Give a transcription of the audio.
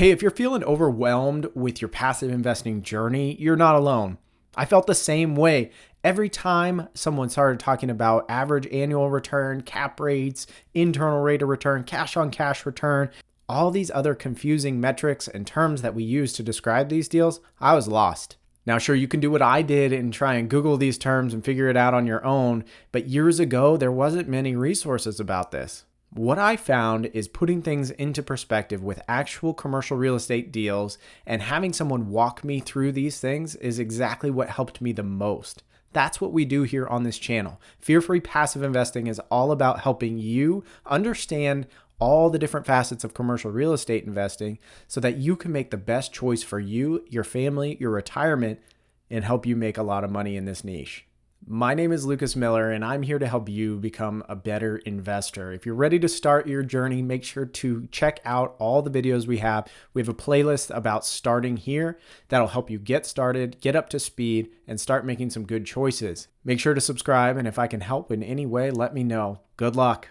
Hey, if you're feeling overwhelmed with your passive investing journey, you're not alone. I felt the same way. Every time someone started talking about average annual return, cap rates, internal rate of return, cash on cash return, all these other confusing metrics and terms that we use to describe these deals, I was lost. Now, sure, you can do what I did and try and Google these terms and figure it out on your own, but years ago, there wasn't many resources about this. What I found is putting things into perspective with actual commercial real estate deals and having someone walk me through these things is exactly what helped me the most. That's what we do here on this channel. Fear-Free Passive Investing is all about helping you understand all the different facets of commercial real estate investing so that you can make the best choice for you, your family, your retirement, and help you make a lot of money in this niche. My name is Lucas Miller, and I'm here to help you become a better investor. If you're ready to start your journey, make sure to check out all the videos we have. We have a playlist about starting here that'll help you get started, get up to speed, and start making some good choices. Make sure to subscribe, and if I can help in any way, let me know. Good luck.